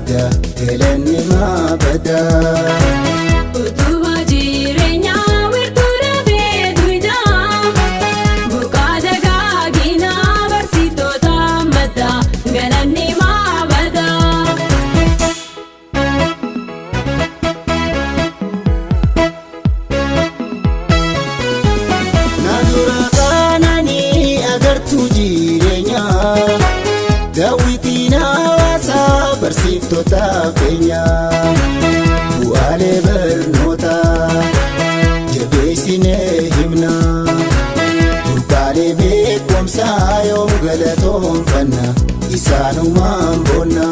madda galanni maabada. Utuma jireenyaa wiirtuu lafee duwidhaa buqqaa dagaagina barsiiftota madda galanni maabada. Naannoo kananii agartuu jireenyaa daawwitiin hawaasaa barsiiftota keenyaa bu'aalee barnootaa jabeessinee himna burqaalee beekumsaa yoom galatoonfanna isaanumaan boonna.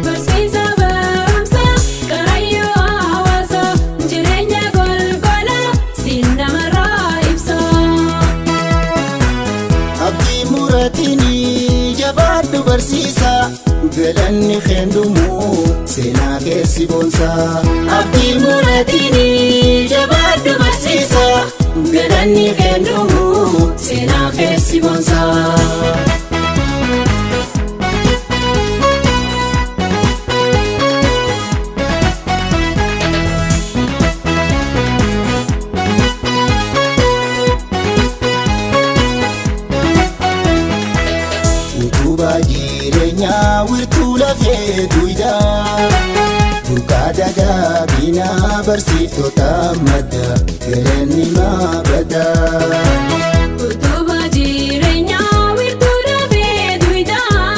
Barsiisa barumsaa Karaayyuu hawaasaa jireenya golgolaa siin namarraa ibsa. Abdii muratiin jabaadhu barsiisa galanni keendumu seenaa keessi boonsa. Abdii muratiin jabaadhu barsiisa galanni keendumu seenaa keessi boonsa. Utubaa jireenyaa wiirtuu lafee duwidhaa burqaa dagaagina barsiiftota madda galanni maabada. Utuma jireenyaa wiirtuu lafee duwidhaa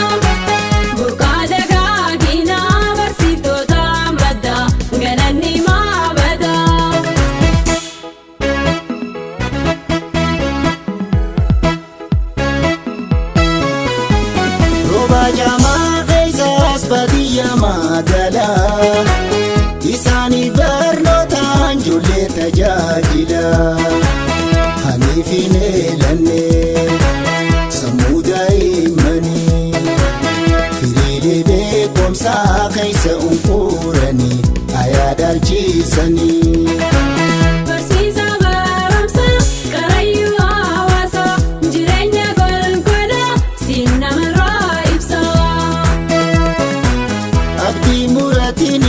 buqqaa dagaagina barsiiftota madda galanni maabada. Rooba jaamaa keessaas baadiyyaa magaalaa isaanii barnootaan ijoollee tajaajila. Haniif hin eelanne sammuu daa'immanii firiilee beekumsaa keessa unquranii ayaadaalchisanii. Barsiisa barumsaa Karaayyuu hawaasaa jireenya golgolaa siin namarraa ibsa. Abdii muratiin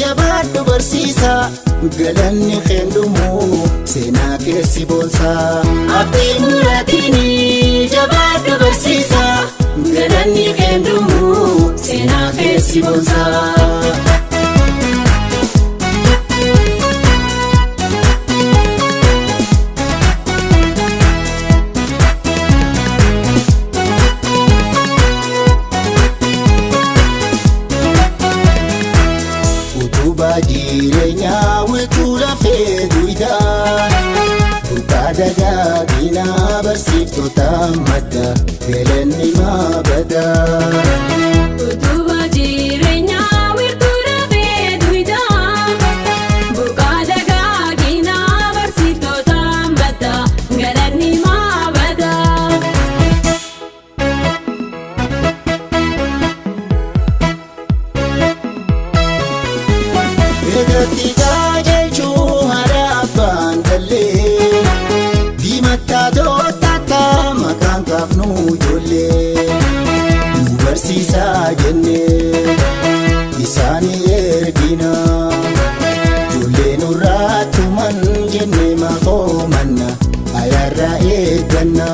jabaadhu barsiisa galanni keendumu seenaa keessi boonsa. Abdii muratiin jabaadhu barsiisa galanni keendumu seenaa keessi boonsa. Utubaa jireenyaa wiirtuu lafee duwidhaa burqaa dagaagina barsiiftota madda galanni maabada. Utuma jireenyaa wiirtuu lafee duwidhaa buqqaa dagaagina barsiiftota madda galanni maabada. Eegatti qajeelchuu haadha abbaan gallee diimattaa dootataa maqaan kaafnu ijoollee nu barsiisaa jennee isaanii ergina ijoollee nurraa tuman jennee maqoo manna ayaarraa eegganna.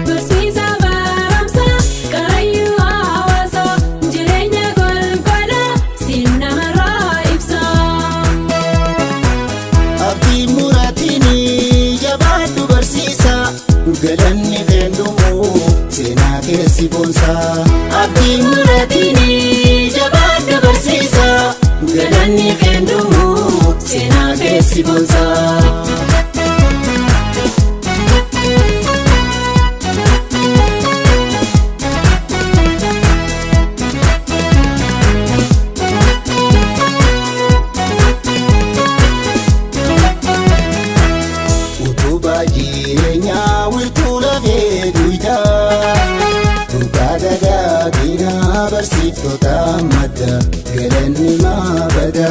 Barsiisa barumsaa Karaayyuu hawaasaa jireenya golgolaa siin namarraa ibsa. Abdii muratiin jabaadhu barsiisa galanni keendumu seenaa keessi boonsa. Abdii muratiin jabaadhu barsiisa galanni keendumu seenaa keessi boonsa. Utubaa jireenyaa wiirtuu lafee duwidhaa burqaa dagaagina barsiiftota madda galanni maabada.